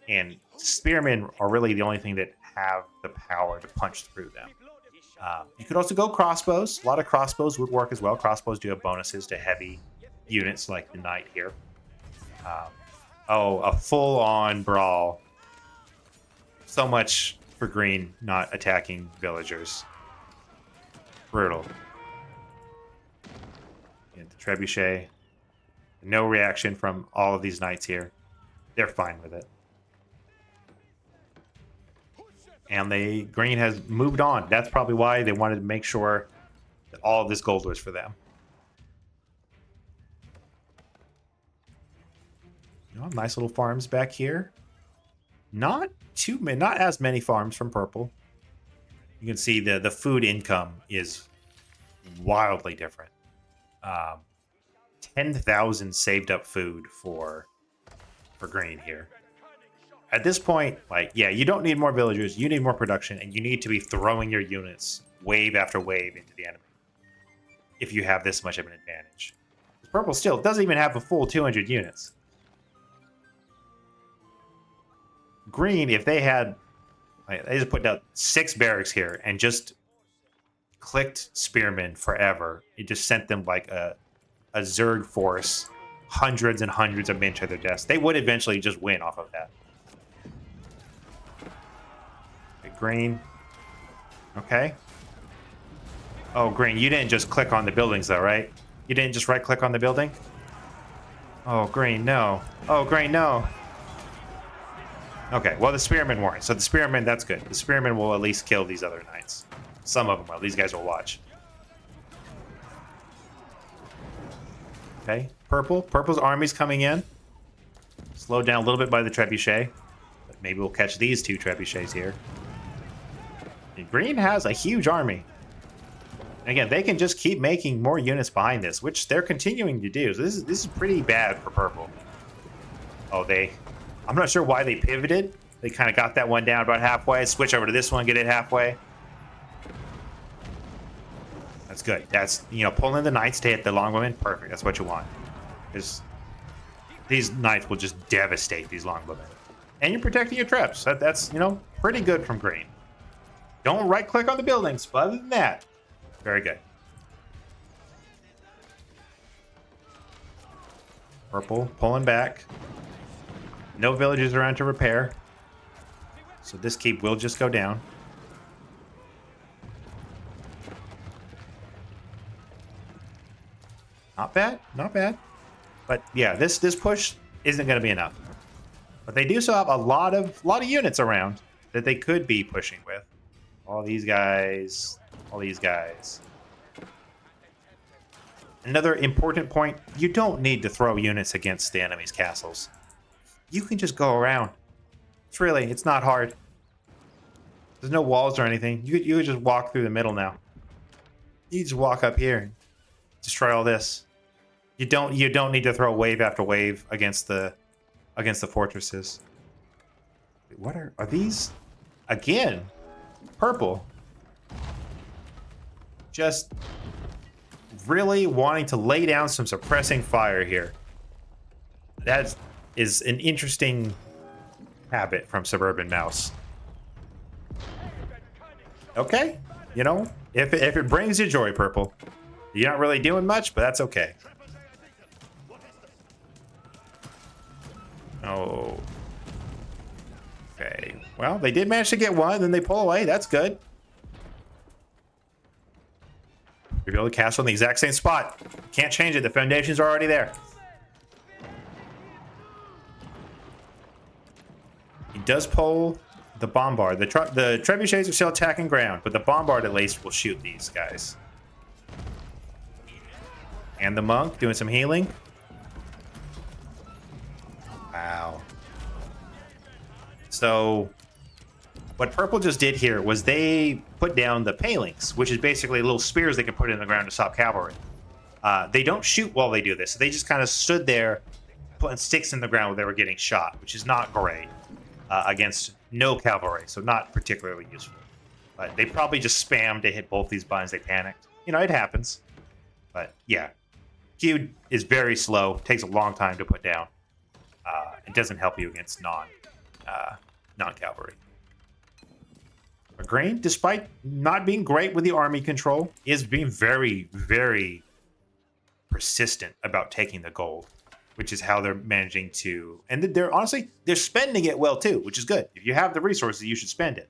S1: and spearmen are really the only thing that have the power to punch through them. You could also go crossbows. A lot of crossbows would work as well. Crossbows do have bonuses to heavy units like the knight here. A full-on brawl. So much for green not attacking villagers. Brutal. Yeah, the trebuchet. No reaction from all of these knights here. They're fine with it. And green has moved on. That's probably why they wanted to make sure that all of this gold was for them. Nice little farms back here. Not as many farms from purple. You can see the food income is wildly different. 10,000 saved up food for green here. At this point, you don't need more villagers, you need more production, and you need to be throwing your units wave after wave into the enemy if you have this much of an advantage. Purple still doesn't even have a full 200 units. Green, if they had, they just put down 6 barracks here and just clicked spearmen forever. It just sent them like a Zerg force, hundreds and hundreds of men to their deaths. They would eventually just win off of that. Green. Okay. Oh, Green, you didn't just click on the buildings, though, right? You didn't just right-click on the building? Oh, Green, no. Oh, Green, no. Okay, well, the Spearmen weren't. So the Spearmen, that's good. The Spearmen will at least kill these other knights. Some of them will. These guys will watch. Okay, Purple. Purple's army's coming in. Slowed down a little bit by the Trebuchet. But maybe we'll catch these two Trebuchets here. And Green has a huge army. And again, they can just keep making more units behind this, which they're continuing to do. So this is pretty bad for Purple. Oh, I'm not sure why they pivoted. They kind of got that one down about halfway. Switch over to this one, get it halfway. That's good. That's, pulling the knights to hit the longwomen. Perfect. That's what you want. Because these knights will just devastate these longwomen. And you're protecting your traps. That's pretty good from Green. Don't right-click on the buildings, but other than that, very good. Purple pulling back. No villages around to repair. So this keep will just go down. Not bad, not bad. But yeah, this push isn't going to be enough. But they do still have a lot of units around that they could be pushing with. All these guys, all these guys. Another important point, you don't need to throw units against the enemy's castles. You can just go around. It's not hard. There's no walls or anything. You could just walk through the middle now. You just walk up here and destroy all this. You don't need to throw wave after wave against the fortresses. What are these? Again, Purple. Just really wanting to lay down some suppressing fire here. That is an interesting habit from Suburban Mouse. Okay, if it brings you joy, Purple. You're not really doing much, but that's okay. Oh. Okay. Well, they did manage to get one, then they pull away. That's good. You're able to castle in the exact same spot. Can't change it. The foundations are already there. He does pull the bombard. The trebuchets are still attacking ground, but the bombard at least will shoot these guys. And the monk doing some healing. Wow. So what Purple just did here was they put down the palings, which is basically little spears they can put in the ground to stop cavalry. They don't shoot while they do this. So they just kind of stood there putting sticks in the ground where they were getting shot, which is not great against no cavalry, so not particularly useful. But they probably just spammed to hit both these buttons. They panicked. It happens. But yeah, Q is very slow, takes a long time to put down. It doesn't help you against non-cavalry. But Green, despite not being great with the army control, is being very, very persistent about taking the gold, which is how they're managing to. And they're honestly, they're spending it well too, which is good. If you have the resources, you should spend it.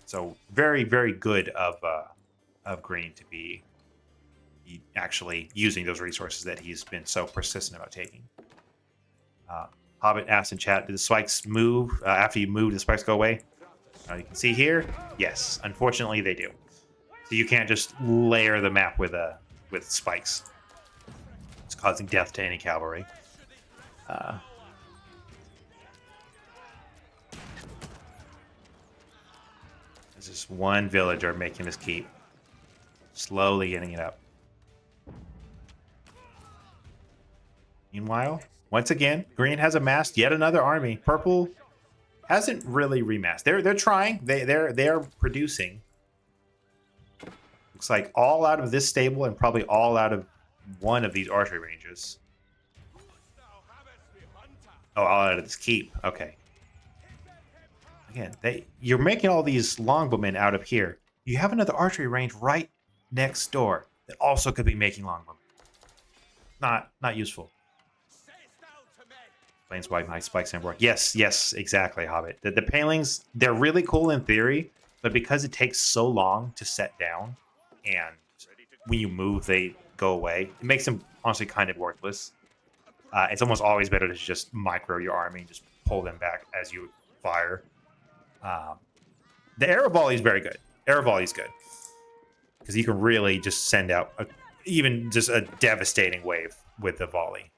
S1: So very, very good of Green to be actually using those resources that he's been so persistent about taking. Hobbit asked in chat, do the spikes move after you move? Do the spikes go away? You can see here, yes. Unfortunately, they do. So you can't just layer the map with spikes. It's causing death to any cavalry. There's just one villager making this keep. Slowly getting it up. Meanwhile, once again, Green has amassed yet another army. Purple hasn't really remassed. They're trying. They're producing. Looks like all out of this stable and probably all out of one of these archery ranges. Oh, all out of this keep. Okay. Again, you're making all these longbowmen out of here. You have another archery range right next door that also could be making longbowmen. Not useful. Explains why my spikes didn't work. Yes, yes, exactly, Hobbit. The palings, they're really cool in theory, but because it takes so long to set down, and when you move, they go away, it makes them honestly kind of worthless. It's almost always better to just micro your army and just pull them back as you fire. The arrow volley is very good. Arrow volley is good because you can really just send out even just a devastating wave with the volley.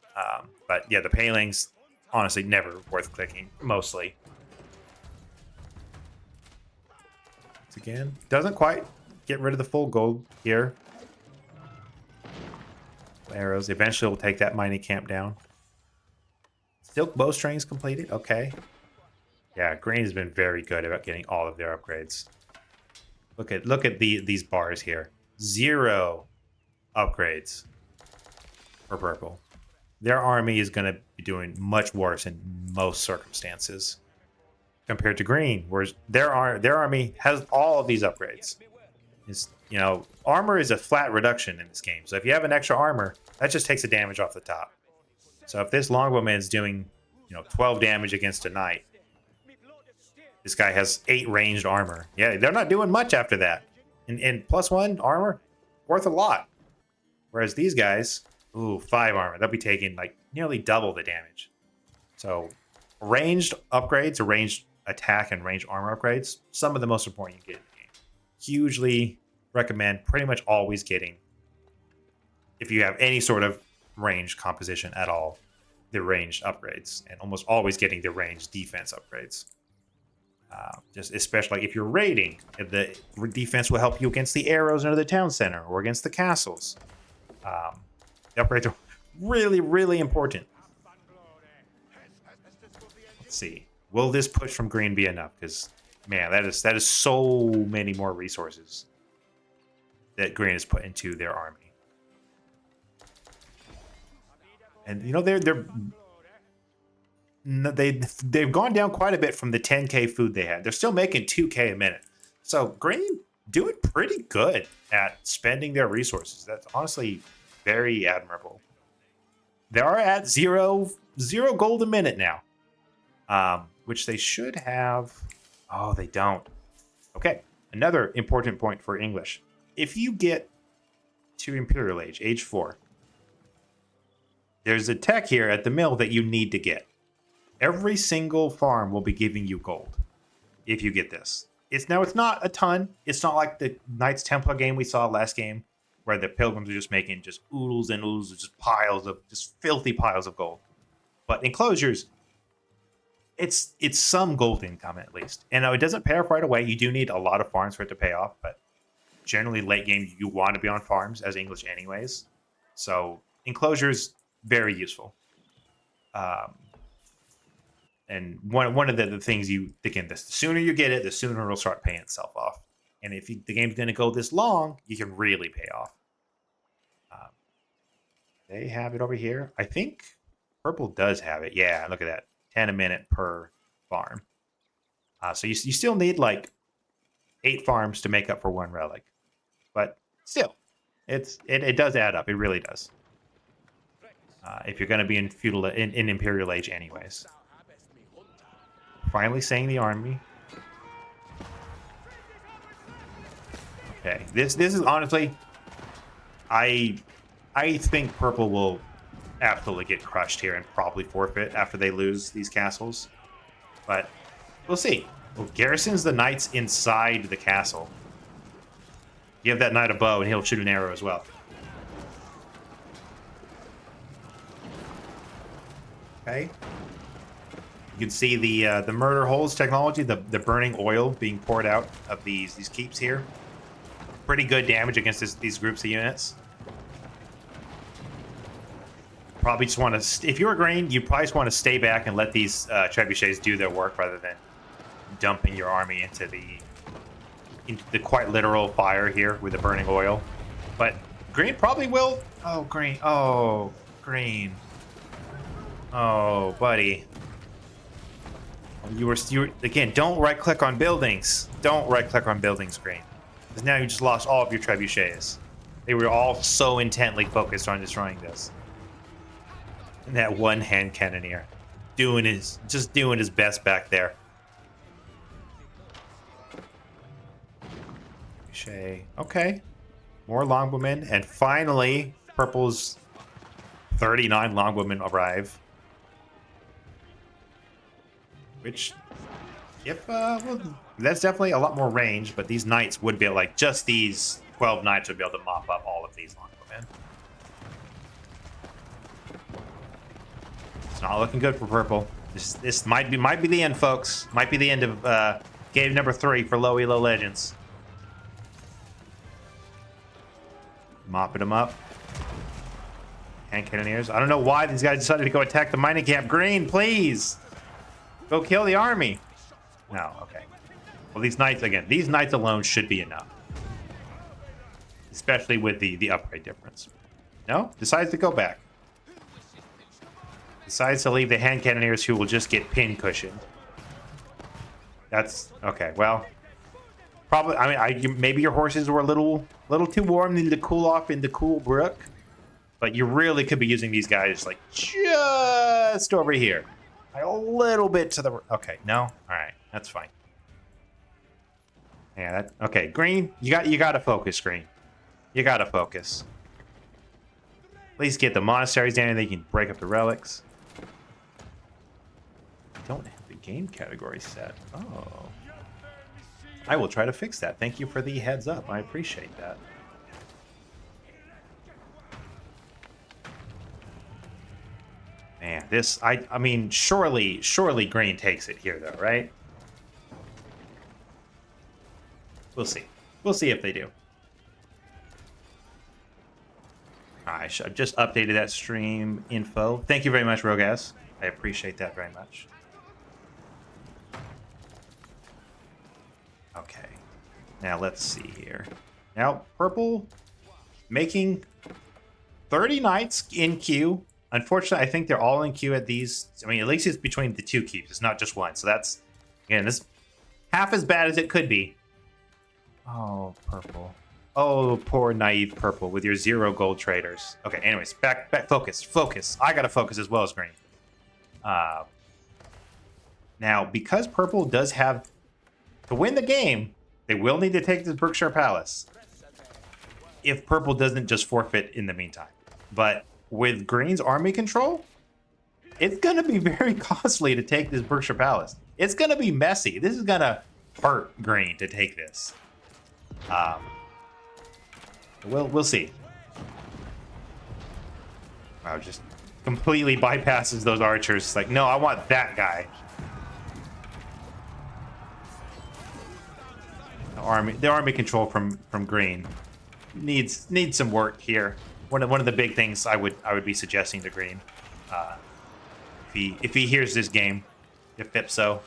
S1: But yeah, the palings, honestly, never worth clicking, mostly. Once again, doesn't quite get rid of the full gold here. Arrows. Eventually, we'll take that mining camp down. Silk bowstrings completed. Okay. Yeah, green has been very good about getting all of their upgrades. Look at these bars here. 0 upgrades for purple. Their army is going to be doing much worse in most circumstances compared to green, whereas their army has all of these upgrades. It's, you know, armor is a flat reduction in this game. So if you have an extra armor, that just takes the damage off the top. So if this longbowman is doing, 12 damage against a knight, this guy has 8 ranged armor. Yeah, they're not doing much after that. And +1 armor, worth a lot. Whereas these guys, 5 armor. They'll be taking like nearly double the damage. So ranged upgrades, or ranged attack and ranged armor upgrades, some of the most important you get in the game. Hugely recommend pretty much always getting, if you have any sort of ranged composition at all, the ranged upgrades, and almost always getting the ranged defense upgrades. Just especially if you're raiding, if the defense will help you against the arrows into the town center or against the castles. The upgrades are really, really important. Let's see. Will this push from green be enough? Because, man, that is so many more resources that green has put into their army. And they've gone down quite a bit from the 10k food they had. They're still making 2k a minute. So green doing pretty good at spending their resources. That's honestly very admirable. They are at zero gold a minute now, which they should have. Oh, they don't. Okay, another important point for English. If you get to Imperial Age 4, there's a tech here at the mill that you need to get. Every single farm will be giving you gold if you get this. It's not a ton. It's not like the Knights Templar game we saw last game, where the pilgrims are just making just oodles and oodles of just filthy piles of gold. But enclosures, it's some gold income at least. And it doesn't pay off right away. You do need a lot of farms for it to pay off, but generally late game you want to be on farms as English anyways. So enclosures, very useful. And one of the things the sooner you get it, the sooner it'll start paying itself off. And if the game's going to go this long, you can really pay off. They have it over here. I think purple does have it. Yeah, look at that. 10 a minute per farm. So you still need like 8 farms to make up for 1 relic. But still, it does add up. It really does. If you're going to be in Imperial Age anyways. Finally saying the army. Okay, this is honestly, I think purple will absolutely get crushed here and probably forfeit after they lose these castles. But we'll see. Well, garrisons the knights inside the castle. Give that knight a bow and he'll shoot an arrow as well. Okay. You can see the murder holes technology, the burning oil being poured out of these keeps here. Pretty good damage against these groups of units. Probably just want to, if you're green, you probably just want to stay back and let these trebuchets do their work rather than dumping your army into the quite literal fire here with the burning oil. But green probably will. Oh, green. Oh, green. Oh, buddy. You were again. Don't right click on buildings. Don't right click on buildings, green. Because now you just lost all of your trebuchets. They were all so intently focused on destroying this. And that one hand cannoneer. doing his best back there. Shay. Okay. More Longbowmen, and finally, Purple's 39 Longbowmen arrive. Which, well, that's definitely a lot more range, but these Knights would be able, like, just these 12 Knights would be able to mop up all of these Longbowmen. It's not looking good for Purple. This might be the end, folks. Might be the end of game number 3 for Low Elo Legends. Mopping them up. Hand Cannoneers. I don't know why these guys decided to go attack the mining camp. Green, please! Go kill the army. No, okay. Well, these Knights, again, these Knights alone should be enough. Especially with the upgrade difference. No? Decides to go back. Decides to leave the Hand Cannoneers who will just get pin cushioned. That's... okay, well... probably, I mean, maybe your horses were a little too warm, needed to cool off in the cool brook. But you really could be using these guys, like, just over here. Like, a little bit to the... okay, no? All right, that's fine. Yeah, okay, Green, you got to focus, Green. You got to focus. At least get the monasteries down and they can break up the relics. Don't have the game category set. Oh. I will try to fix that. Thank you for the heads up. I appreciate that. Man, this... I mean, surely Green takes it here, though, right? We'll see. We'll see if they do. I just updated that stream info. Thank you very much, Rogas. I appreciate that very much. Okay. Now, let's see here. Now, Purple making 30 Knights in queue. Unfortunately, I think they're all in queue at these. I mean, at least it's between the 2 keeps. It's not just one. So that's, again, this half as bad as it could be. Oh, Purple. Oh, poor naive Purple with your 0 gold traders. Okay, anyways, back, focus. I gotta focus as well as Green. Now, because Purple does have to win the game, they will need to take this Berkshire Palace. If Purple doesn't just forfeit in the meantime. But with Green's army control, it's gonna be very costly to take this Berkshire Palace. It's gonna be messy. This is gonna hurt Green to take this. We'll see. Wow, just completely bypasses those archers. Like, no, I want that guy. The army control from Green needs some work here. One of the big things I would be suggesting to Green, if he hears this game, if Fipso,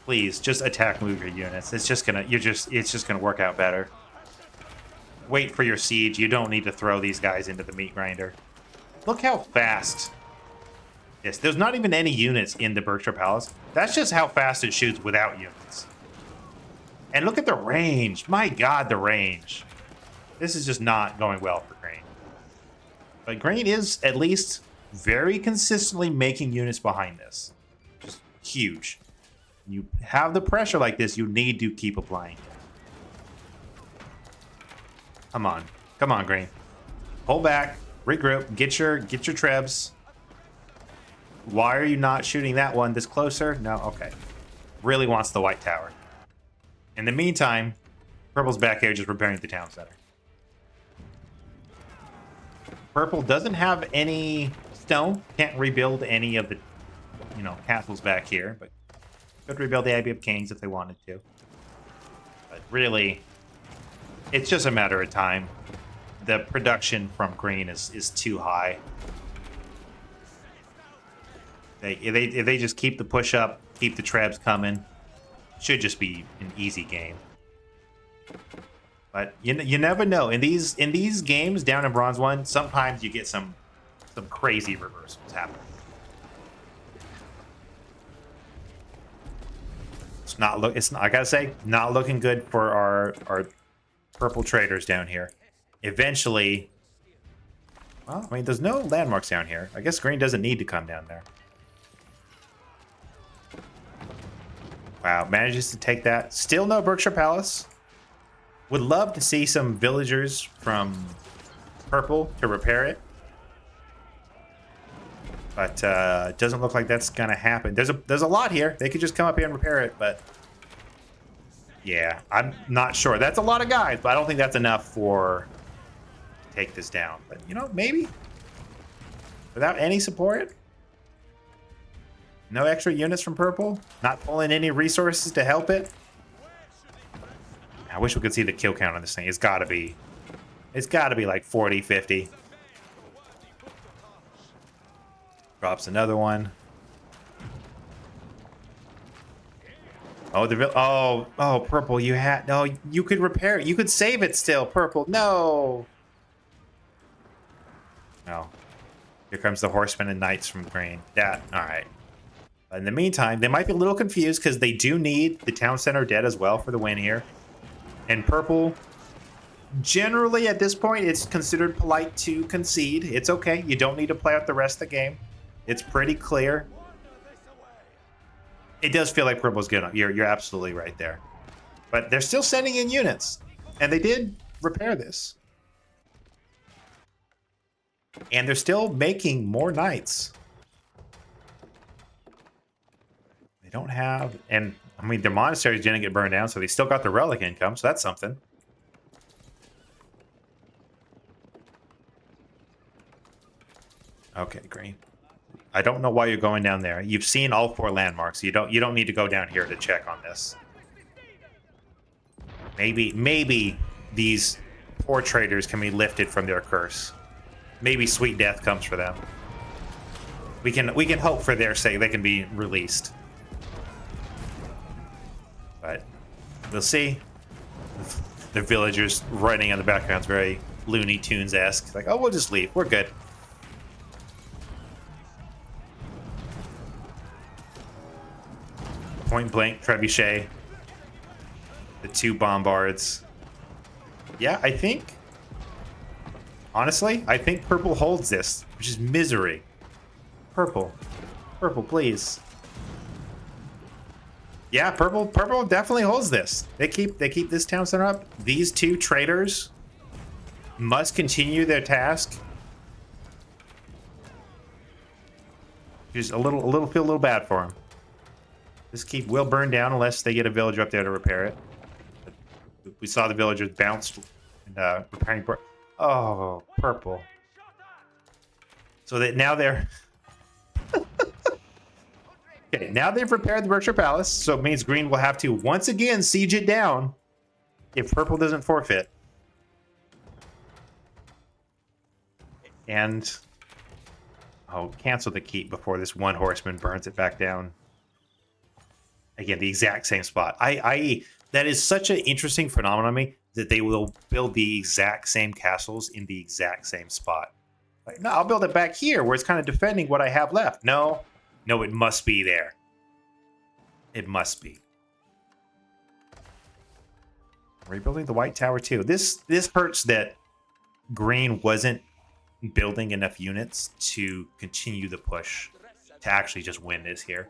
S1: please just move your units. It's just gonna work out better. Wait for your siege. You don't need to throw these guys into the meat grinder. Look how fast. Yes, there's not even any units in the Berkshire Palace. That's just how fast it shoots without units. And look at the range. My God, the range. This is just not going well for Green. But Green is at least very consistently making units behind this. Just huge. When you have the pressure like this, you need to keep applying. Come on. Come on, Green. Pull back. Regroup. Get your trebs. Why are you not shooting that one this closer? No? Okay. Really wants the white tower. In the meantime, Purple's back here just repairing the town center. Purple doesn't have any stone. Can't rebuild any of the, castles back here, but could rebuild the Abbey of Kings if they wanted to. But really, it's just a matter of time. The production from Green is too high. If they just keep the push up, keep the trebs coming, should just be an easy game. But you never know. In these games down in Bronze 1, sometimes you get some crazy reversals happening. I gotta say, not looking good for our Purple traders down here. Eventually, well, I mean, there's no landmarks down here. I guess Green doesn't need to come down there. Wow, manages to take that. Still no Berkshire Palace. Would love to see some villagers from purple to repair it. But it doesn't look like that's gonna happen. There's a lot here. They could just come up here and repair it, but yeah, I'm not sure. That's a lot of guys, but I don't think that's enough for to take this down. But you know, maybe without any support, no extra units from purple, not pulling any resources to help it. I wish we could see the kill count on this thing. It's gotta be like 40, 50. Drops another one. Oh, purple, you had, no, you could repair it. You could save it still, purple. No. No. Here comes the horsemen and knights from green. All right. In the meantime, they might be a little confused because they do need the town center dead as well for the win here. And purple, generally at this point, it's considered polite to concede. It's okay. You don't need to play out the rest of the game. It's pretty clear. It does feel like purple's good. You're absolutely right there. But they're still sending in units. And they did repair this. And they're still making more knights. They don't have... And, I mean, their monasteries didn't get burned down, so they still got the relic income, so that's something. Okay, green. I don't know why you're going down there. You've seen all 4 landmarks. You don't need to go down here to check on this. Maybe these poor traders can be lifted from their curse. Maybe sweet death comes for them. We can hope for their sake they can be released. But we'll see. The villagers running in the background is very Looney Tunes-esque. Like, oh, we'll just leave. We're good. Point blank trebuchet. The 2 bombards. Yeah, I think... Honestly, I think purple holds this, which is misery. Purple. Purple, please. Yeah, purple definitely holds this. They keep this town center up. These 2 traders must continue their task. Just feel a little bad for them. This keep will burn down unless they get a villager up there to repair it. We saw the villagers bounce and repairing. Oh, purple. So that now they're okay. Now they've repaired the Berkshire Palace, so it means green will have to once again siege it down if purple doesn't forfeit. And cancel the keep before this 1 horseman burns it back down. Again, the exact same spot. That is such an interesting phenomenon to me that they will build the exact same castles in the exact same spot. Like, no, I'll build it back here where it's kind of defending what I have left. No, it must be there. It must be. Rebuilding the White Tower too. This hurts that green wasn't building enough units to continue the push to actually just win this here.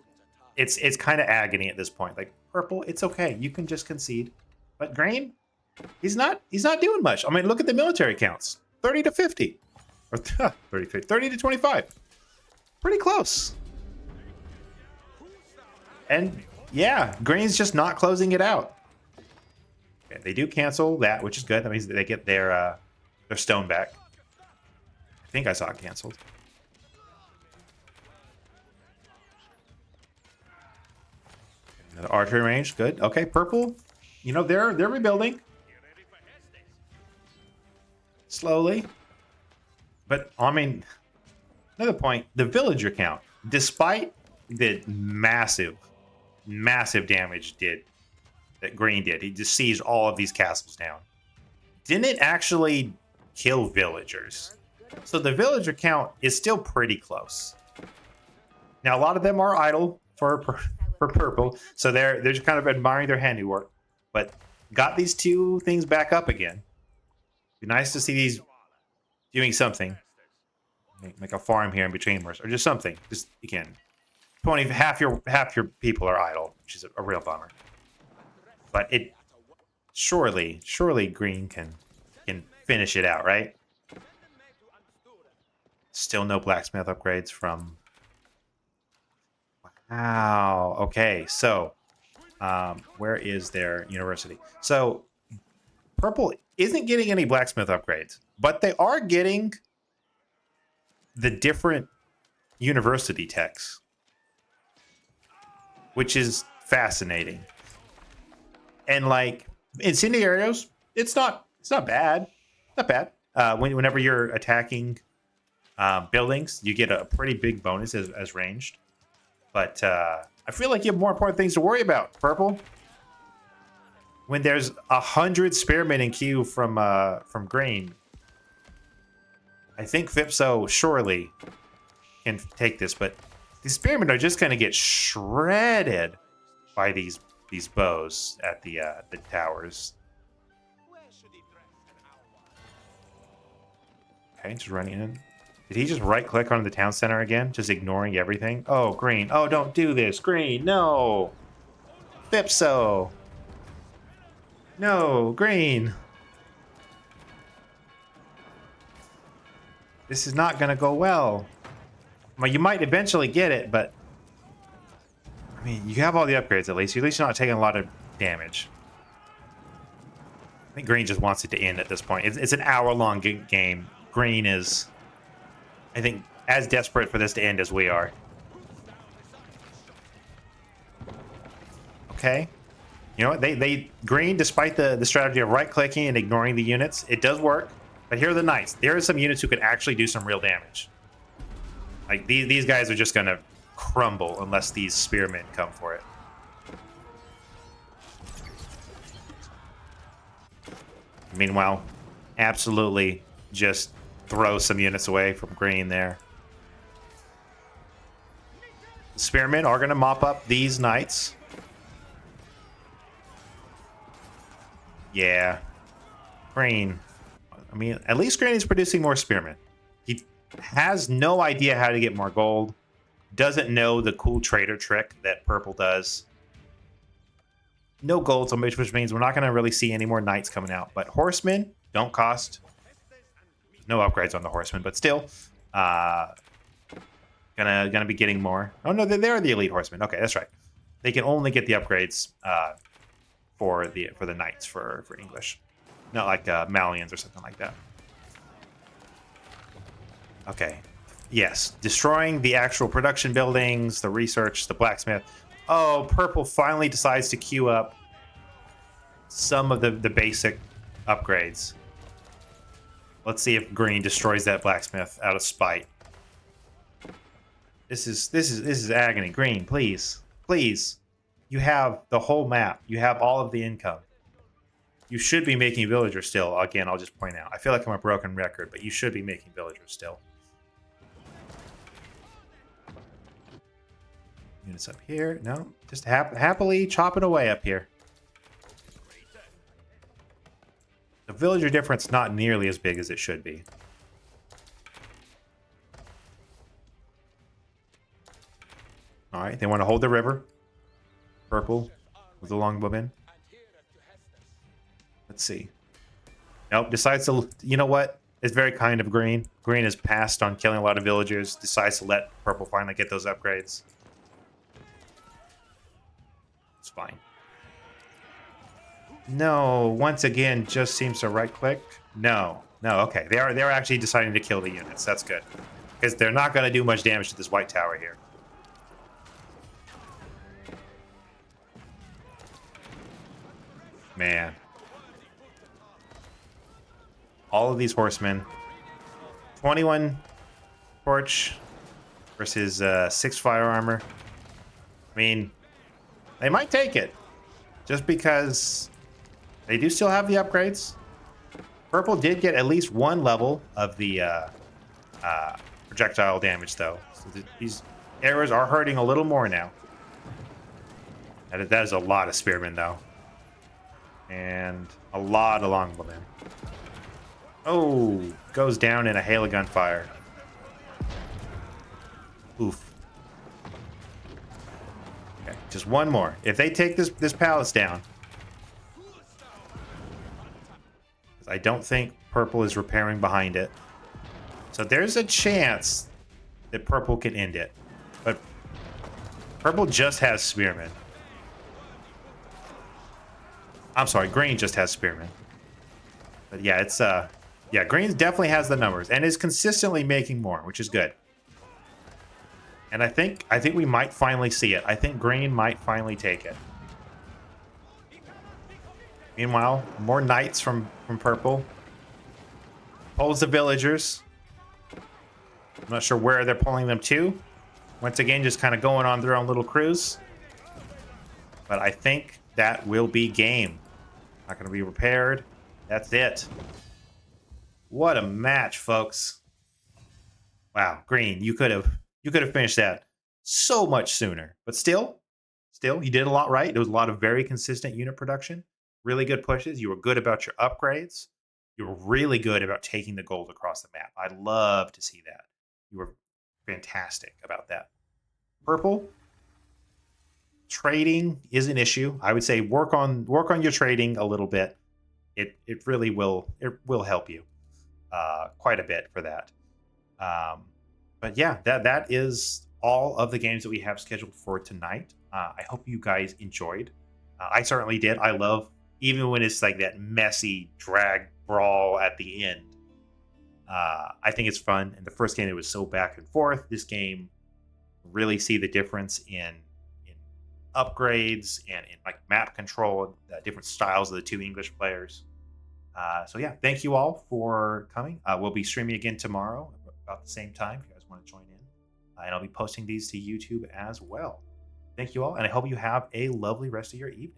S1: It's kind of agony at this point. Like, purple, it's okay. You can just concede. But green, he's not doing much. I mean, look at the military counts. 30 to 50. Or 30 to 25. Pretty close. And yeah, green's just not closing it out. Okay, they do cancel that, which is good. That means that they get their stone back. I think I saw it canceled. The archery range, good. Okay, purple. You know, they're rebuilding. Slowly. But, I mean, another point, the villager count, despite the massive damage that green did, he just seized all of these castles down, didn't it actually kill villagers? So the villager count is still pretty close. Now, a lot of them are idle for purple, so they're just kind of admiring their handiwork, but got these 2 things back up again. Be nice to see these doing something. Make a farm here in between, or just something. Just again, half your people are idle, which is a real bummer. But it surely green can finish it out, right? Still no blacksmith upgrades from. Wow. Okay, so where is their university? So purple isn't getting any blacksmith upgrades, but they are getting the different university techs, which is fascinating. And like incendiarios, it's not bad, not bad. Whenever you're attacking buildings, you get a pretty big bonus as ranged. But I feel like you have more important things to worry about, purple. When there's 100 spearmen in queue from green, I think Vipso surely can take this, but these spearmen are just going to get shredded by these bows at the towers. Okay, just running in. Did he just right-click on the town center again, just ignoring everything? Oh, green. Oh, don't do this, green. No, Vipso. No, green. This is not going to go well. Well, you might eventually get it, but I mean, you have all the upgrades at least. You're not taking a lot of damage. I think green just wants it to end at this point. It's an hour-long game. Green is, I think, as desperate for this to end as we are. Okay. You know what? They green, despite the strategy of right-clicking and ignoring the units, it does work. But here are the knights. There are some units who could actually do some real damage. Like, these guys are just going to crumble unless these spearmen come for it. Meanwhile, absolutely just throw some units away from green there. The spearmen are going to mop up these knights. Yeah. Green. I mean, at least green is producing more spearmen. He has no idea how to get more gold. Doesn't know the cool trader trick that purple does. No gold, which means we're not going to really see any more knights coming out. But horsemen don't cost. No upgrades on the horsemen, but still, gonna be getting more. Oh no, they're the elite horsemen. Okay, that's right. They can only get the upgrades for the knights for English, not like Malians or something like that. Okay. Yes, destroying the actual production buildings, the research, the blacksmith. Oh, purple finally decides to queue up some of the basic upgrades. Let's see if green destroys that blacksmith out of spite. This is agony. Green, please. Please. You have the whole map. You have all of the income. You should be making villagers still. Again, I'll just point out. I feel like I'm a broken record, but you should be making villagers still. Units up here. No, just happily chopping away up here. The villager difference not nearly as big as it should be. All right, they want to hold the river. Purple with the longbowmen. Let's see. Nope, decides to, you know what? It's very kind of green. Green has passed on killing a lot of villagers, decides to let purple finally get those upgrades. It's fine. No, once again, just seems to right click. No, okay. They're actually deciding to kill the units. That's good. Because they're not going to do much damage to this white tower here. Man. All of these horsemen. 21 torch versus 6 fire armor. I mean, they might take it. Just because they do still have the upgrades. Purple did get at least one level of the projectile damage, though. So these arrows are hurting a little more now. That is a lot of spearmen, though. And a lot of longbowmen. Oh, goes down in a hail of gunfire. Oof. Just one more. If they take this palace down, I don't think purple is repairing behind it. So there's a chance that purple can end it. But purple just has spearmen. I'm sorry, green just has spearmen. But yeah, it's yeah, green definitely has the numbers and is consistently making more, which is good. And I think we might finally see it. I think green might finally take it. Meanwhile, more knights from purple. Pulls the villagers. I'm not sure where they're pulling them to. Once again, just kind of going on their own little cruise. But I think that will be game. Not going to be repaired. That's it. What a match, folks. Wow, green, you could have finished that so much sooner. But still, you did a lot right. There was a lot of very consistent unit production. Really good pushes. You were good about your upgrades. You were really good about taking the gold across the map. I'd love to see that. You were fantastic about that. Purple, trading is an issue. I would say work on your trading a little bit. It really will help you quite a bit for that. But yeah, that is all of the games that we have scheduled for tonight. I hope you guys enjoyed. I certainly did. I love, even when it's like that messy drag brawl at the end. I think it's fun. And the first game, it was so back and forth. This game, really see the difference in upgrades and in like map control, different styles of the two English players. So yeah, thank you all for coming. We'll be streaming again tomorrow about the same time if you guys want to join in. And I'll be posting these to YouTube as well. Thank you all, and I hope you have a lovely rest of your evening.